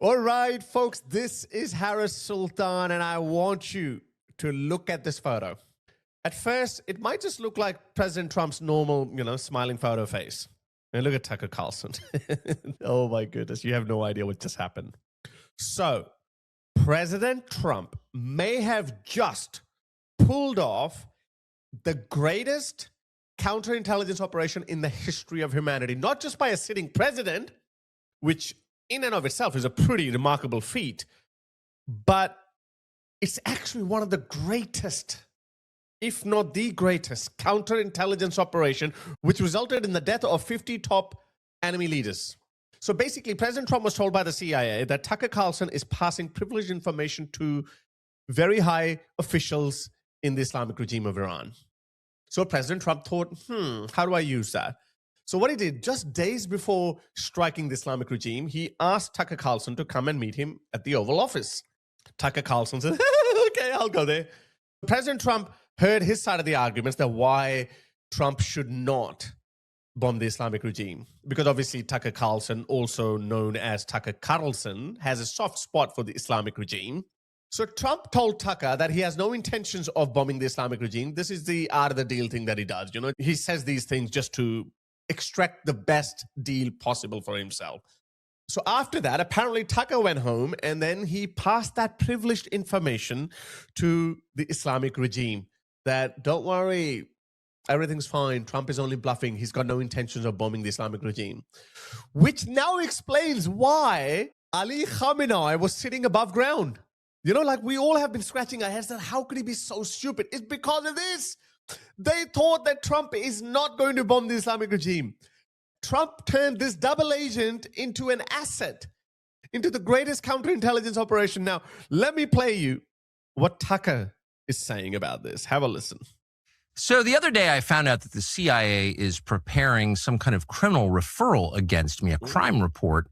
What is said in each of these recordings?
All right, folks, this is Harris Sultan, and I want you to look at this photo. At first, it might just look like President Trump's normal, smiling photo face. And look at Tucker Carlson. Oh my goodness, you have no idea what just happened. So, President Trump may have just pulled off the greatest counterintelligence operation in the history of humanity, not just by a sitting president, which in and of itself is a pretty remarkable feat, but it's actually one of the greatest, if not the greatest, counterintelligence operation, which resulted in the death of 50 top enemy leaders. So basically, President Trump was told by the CIA that Tucker Carlson is passing privileged information to very high officials in the Islamic regime of Iran. So President Trump thought, how do I use that? So what he did, just days before striking the Islamic regime, he asked Tucker Carlson to come and meet him at the Oval Office. Tucker Carlson said, okay, I'll go there. President Trump heard his side of the arguments that why Trump should not bomb the Islamic regime. Because obviously Tucker Carlson, also known as Tucker Carlson, has a soft spot for the Islamic regime. So Trump told Tucker that he has no intentions of bombing the Islamic regime. This is the art of the deal thing that he does. He says these things just to extract the best deal possible for himself. So after that, apparently Tucker went home and then he passed that privileged information to the Islamic regime that, don't worry, everything's fine. Trump is only bluffing. He's got no intentions of bombing the Islamic regime, which now explains why Ali Khamenei was sitting above ground. Like we all have been scratching our heads that how could he be so stupid? It's because of this. They thought that Trump is not going to bomb the Islamic regime. Trump turned this double agent into an asset, into the greatest counterintelligence operation. Now, let me play you what Tucker is saying about this. Have a listen. So the other day I found out that the CIA is preparing some kind of criminal referral against me, a crime report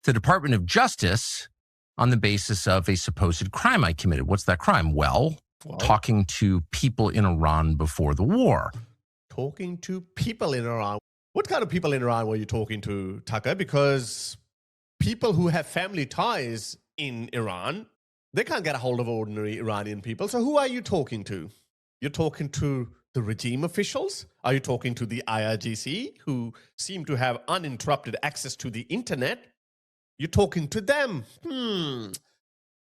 to the Department of Justice on the basis of a supposed crime I committed. What's that crime? Well, talking to people in Iran before the war. Talking to people in Iran. What kind of people in Iran were you talking to, Tucker? Because people who have family ties in Iran, they can't get a hold of ordinary Iranian people. So who are you talking to? You're talking to the regime officials? Are you talking to the IRGC, who seem to have uninterrupted access to the internet? You're talking to them.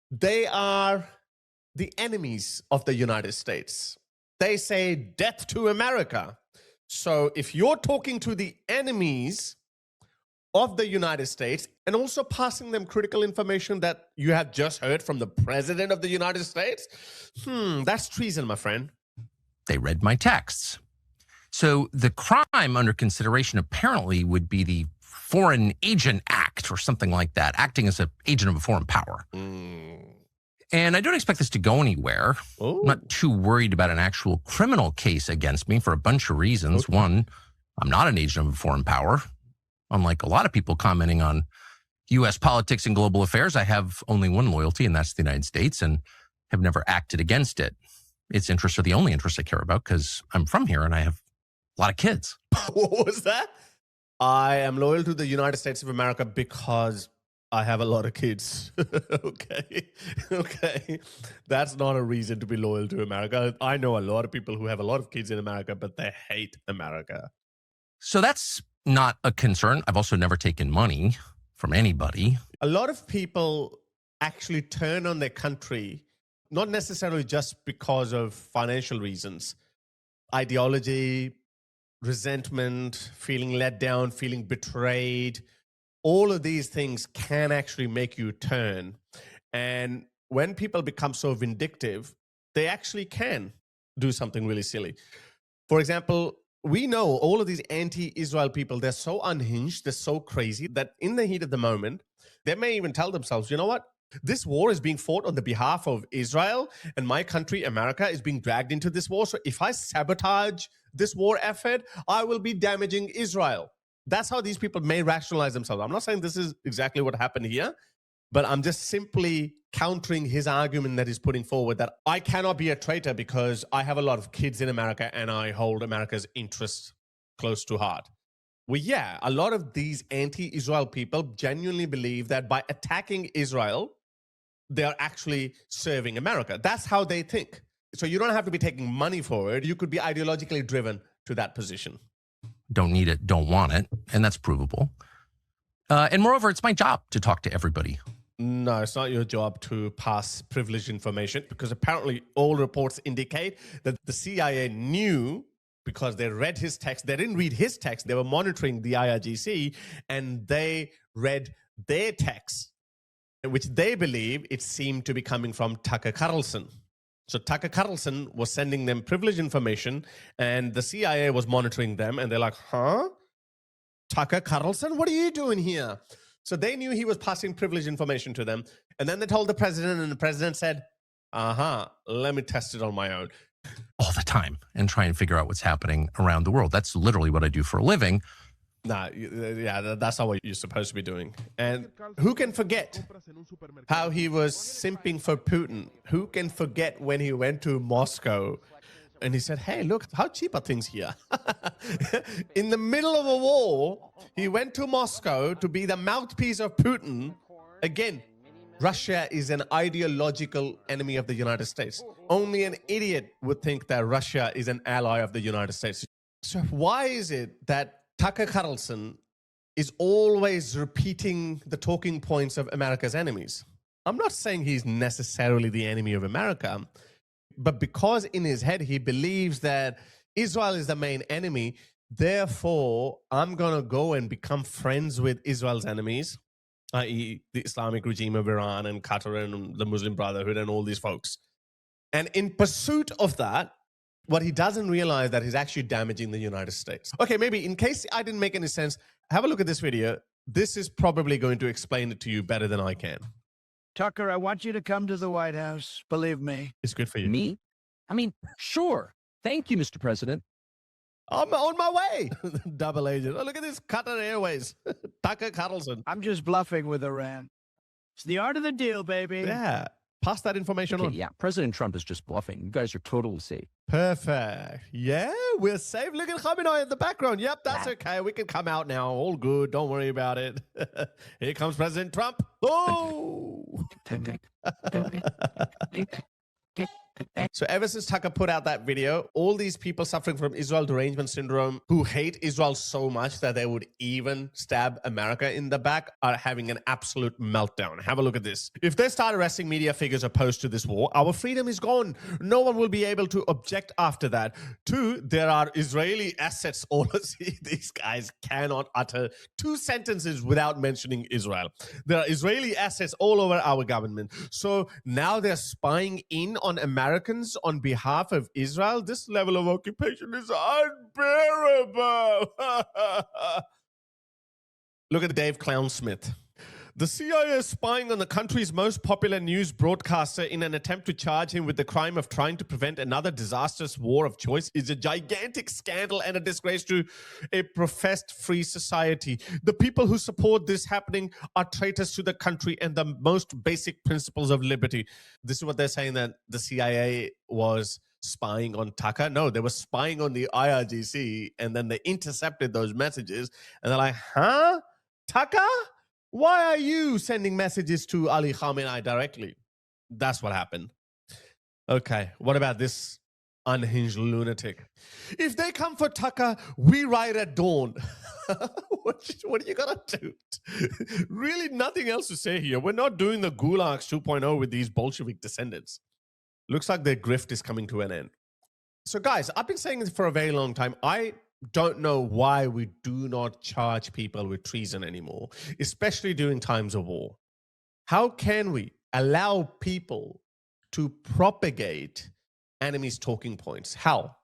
They are the enemies of the United States. They say death to America. So if you're talking to the enemies of the United States and also passing them critical information that you have just heard from the President of the United States, that's treason, my friend. They read my texts. So the crime under consideration apparently would be the Foreign Agent Act or something like that, acting as an agent of a foreign power. And I don't expect this to go anywhere. Oh. I'm not too worried about an actual criminal case against me for a bunch of reasons. Okay. One, I'm not an agent of a foreign power. Unlike a lot of people commenting on U.S. politics and global affairs, I have only one loyalty, and that's the United States, and have never acted against it. Its interests are the only interests I care about because I'm from here and I have a lot of kids. What was that? I am loyal to the United States of America because I have a lot of kids. Okay. That's not a reason to be loyal to America. I know a lot of people who have a lot of kids in America, but they hate America. So that's not a concern. I've also never taken money from anybody. A lot of people actually turn on their country, not necessarily just because of financial reasons. Ideology, resentment, feeling let down, feeling betrayed. All of these things can actually make you turn. And when people become so vindictive, they actually can do something really silly. For example, we know all of these anti-Israel people, they're so unhinged, they're so crazy that in the heat of the moment, they may even tell themselves, you know what? This war is being fought on the behalf of Israel, and my country, America, is being dragged into this war. So if I sabotage this war effort, I will be damaging Israel. That's how these people may rationalize themselves. I'm not saying this is exactly what happened here, but I'm just simply countering his argument that he's putting forward that I cannot be a traitor because I have a lot of kids in America and I hold America's interests close to heart. Well, yeah, a lot of these anti-Israel people genuinely believe that by attacking Israel, they are actually serving America. That's how they think. So you don't have to be taking money for it. You could be ideologically driven to that position. Don't need it, don't want it. And that's provable. And moreover, it's my job to talk to everybody. No, it's not your job to pass privileged information, because apparently all reports indicate that the CIA knew, because they read his text. They didn't read his text. They were monitoring the IRGC, and they read their text, which they believe it seemed to be coming from Tucker Carlson. So Tucker Carlson was sending them privileged information, and the CIA was monitoring them, and they're like, huh? Tucker Carlson, what are you doing here? So they knew he was passing privileged information to them. And then they told the president, and the president said, let me test it on my own. All the time, and try and figure out what's happening around the world. That's literally what I do for a living. Nah, yeah, that's not what you're supposed to be doing. And who can forget how he was simping for Putin? Who can forget when he went to Moscow and he said, hey, look, how cheap are things here? In the middle of a war, he went to Moscow to be the mouthpiece of Putin. Again, Russia is an ideological enemy of the United States. Only an idiot would think that Russia is an ally of the United States. So why is it that Tucker Carlson is always repeating the talking points of America's enemies? I'm not saying he's necessarily the enemy of America, but because in his head he believes that Israel is the main enemy, therefore I'm going to go and become friends with Israel's enemies, i.e. the Islamic regime of Iran and Qatar and the Muslim Brotherhood and all these folks. And in pursuit of that, what he doesn't realize that he's actually damaging the United States. Okay, maybe in case I didn't make any sense, have a look at this video. This is probably going to explain it to you better than I can. Tucker, I want you to come to the White House. Believe me. It's good for you. Me? I mean, sure. Thank you, Mr. President. I'm on my way. Double agent. Oh, look at this. Qatar Airways. Tucker Carlson. I'm just bluffing with Iran. It's the art of the deal, baby. Yeah. Pass that information Okay, on. yeah, President Trump is just bluffing. You guys are totally safe. Perfect. Yeah, we're safe. Look at Khamenei in the background. Yep, that's okay. We can come out now. All good. Don't worry about it. Here comes President Trump. Oh! So ever since Tucker put out that video, all these people suffering from Israel derangement syndrome who hate Israel so much that they would even stab America in the back are having an absolute meltdown. Have a look at this. If they start arresting media figures opposed to this war, our freedom is gone. No one will be able to object after that. Two, there are Israeli assets. All these guys cannot utter two sentences without mentioning Israel. There are Israeli assets all over our government. So now they're spying in on Americans on behalf of Israel. This level of occupation is unbearable. Look at Dave Clownsmith. The CIA is spying on the country's most popular news broadcaster in an attempt to charge him with the crime of trying to prevent another disastrous war of choice is a gigantic scandal and a disgrace to a professed free society. The people who support this happening are traitors to the country and the most basic principles of liberty. This is what they're saying, that the CIA was spying on Tucker. No, they were spying on the IRGC, and then they intercepted those messages, and they're like, huh? Tucker? Why are you sending messages to Ali Khamenei directly? That's what happened. Okay, what about this unhinged lunatic? If they come for Tucker, we ride at dawn. What are you gonna do? Really nothing else to say here. We're not doing the Gulags 2.0 with these Bolshevik descendants. Looks like their grift is coming to an end. So guys, I've been saying this for a very long time. I don't know why we do not charge people with treason anymore, especially during times of war. How can we allow people to propagate enemies' talking points? How?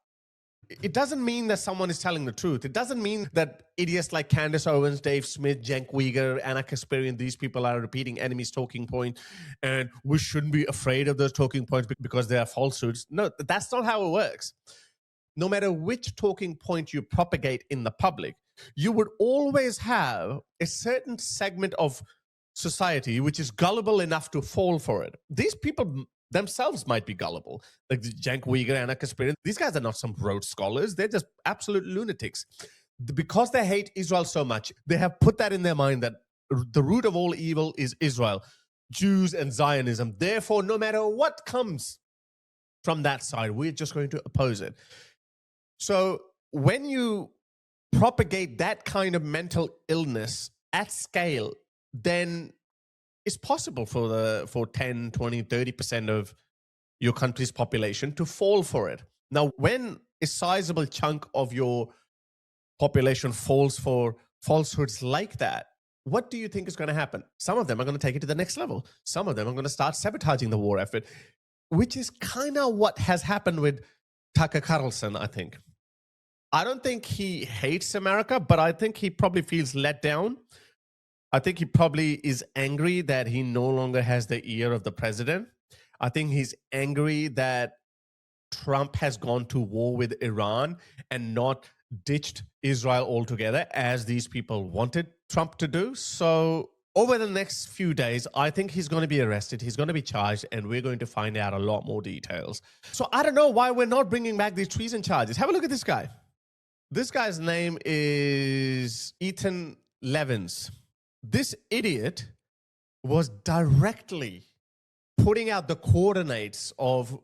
It doesn't mean that someone is telling the truth. It doesn't mean that idiots like Candace Owens, Dave Smith, Cenk Uygur, Anna Kasparian, these people are repeating enemies' talking point, and we shouldn't be afraid of those talking points because they are falsehoods. No, that's not how it works. No matter which talking point you propagate in the public, you would always have a certain segment of society which is gullible enough to fall for it. These people themselves might be gullible, like Cenk Uygur, Anna Kasparian. These guys are not some Rhodes scholars. They're just absolute lunatics. Because they hate Israel so much, they have put that in their mind that the root of all evil is Israel, Jews and Zionism. Therefore, no matter what comes from that side, we're just going to oppose it. So when you propagate that kind of mental illness at scale, then it's possible for 10, 20, 30% of your country's population to fall for it. Now, when a sizable chunk of your population falls for falsehoods like that, what do you think is going to happen? Some of them are going to take it to the next level. Some of them are going to start sabotaging the war effort, which is kind of what has happened with Tucker Carlson, I think. I don't think he hates America, but I think he probably feels let down. I think he probably is angry that he no longer has the ear of the president. I think he's angry that Trump has gone to war with Iran and not ditched Israel altogether, as these people wanted Trump to do. So over the next few days, I think he's going to be arrested. He's going to be charged, and we're going to find out a lot more details. So I don't know why we're not bringing back these treason charges. Have a look at this guy. This guy's name is Ethan Levins. This idiot was directly putting out the coordinates of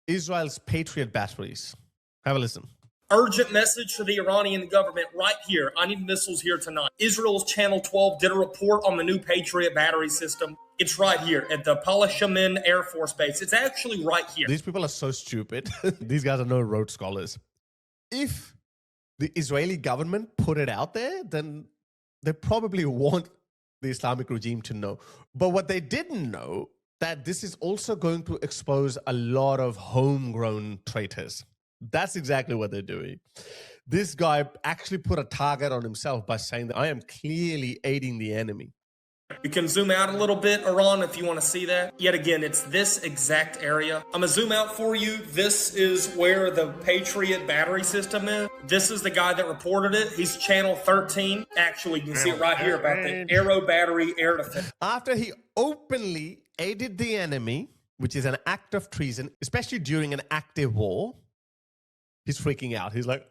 Israel's Patriot batteries. Have a listen. Urgent message to the Iranian government right here. I need missiles here tonight. Israel's Channel 12 did a report on the new Patriot battery system. It's right here at the Palashamin Air Force Base. It's actually right here. These people are so stupid. These guys are no Rhodes Scholars. If the Israeli government put it out there, then they probably want the Islamic regime to know. But what they didn't know, that this is also going to expose a lot of homegrown traitors. That's exactly what they're doing. This guy actually put a target on himself by saying that I am clearly aiding the enemy. You can zoom out a little bit, Iran, if you want to see that. Yet again, it's this exact area. I'm going to zoom out for you. This is where the Patriot battery system is. This is the guy that reported it. He's channel 13. Actually, you can see it right here about the Aero battery air defense. After he openly aided the enemy, which is an act of treason, especially during an active war, he's freaking out. He's like,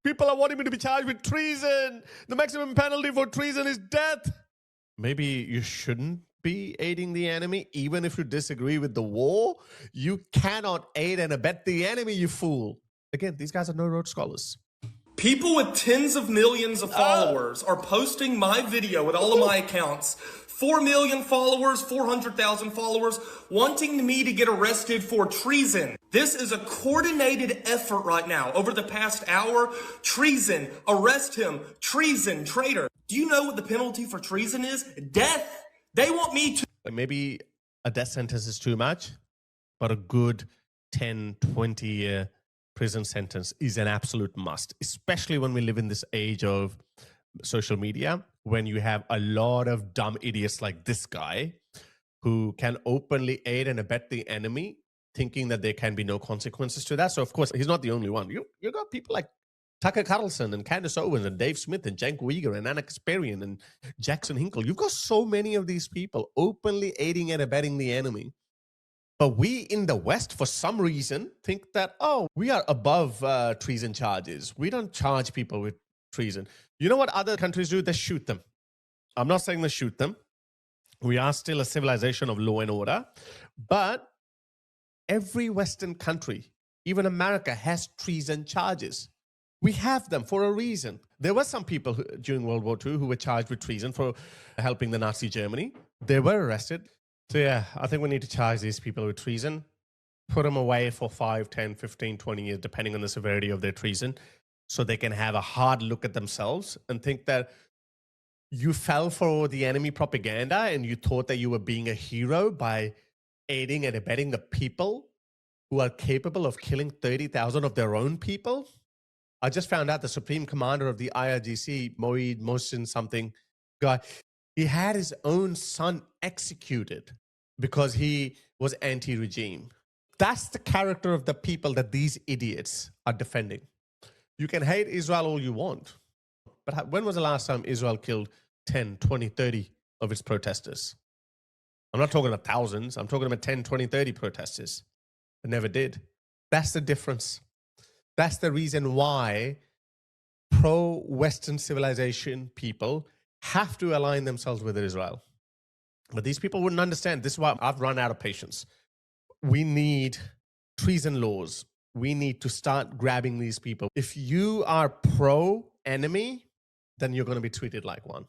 people are wanting me to be charged with treason. The maximum penalty for treason is death. Maybe you shouldn't be aiding the enemy, even if you disagree with the war. You cannot aid and abet the enemy, you fool. Again, these guys are no Rhodes Scholars. People with tens of millions of followers are posting my video with all of my accounts. 4 million followers, 400,000 followers, wanting me to get arrested for treason. This is a coordinated effort right now. Over the past hour, treason, arrest him, treason, traitor. Do you know what the penalty for treason is? Death. They want me to... Maybe a death sentence is too much, but a good 10, 20-year prison sentence is an absolute must, especially when we live in this age of social media, when you have a lot of dumb idiots like this guy who can openly aid and abet the enemy, thinking that there can be no consequences to that. So, of course, he's not the only one. You got people like Tucker Carlson and Candace Owens and Dave Smith and Cenk Uygur and Anna Kasparian and Jackson Hinkle. You've got so many of these people openly aiding and abetting the enemy. But we in the West, for some reason, think that, we are above treason charges. We don't charge people with treason. You know what other countries do? They shoot them. I'm not saying they shoot them. We are still a civilization of law and order. But every Western country, even America, has treason charges. We have them for a reason. There were some people during World War II who were charged with treason for helping the Nazi Germany. They were arrested. So yeah, I think we need to charge these people with treason, put them away for 5, 10, 15, 20 years, depending on the severity of their treason, so they can have a hard look at themselves and think that you fell for the enemy propaganda and you thought that you were being a hero by aiding and abetting the people who are capable of killing 30,000 of their own people. I just found out the Supreme Commander of the IRGC, Moeed Mohsin something guy, he had his own son executed because he was anti-regime. That's the character of the people that these idiots are defending. You can hate Israel all you want, but when was the last time Israel killed 10, 20, 30 of its protesters? I'm not talking about thousands. I'm talking about 10, 20, 30 protesters. It never did. That's the difference. That's the reason why pro-Western civilization people have to align themselves with Israel. But these people wouldn't understand. This is why I've run out of patience. We need treason laws. We need to start grabbing these people. If you are pro-enemy, then you're going to be treated like one.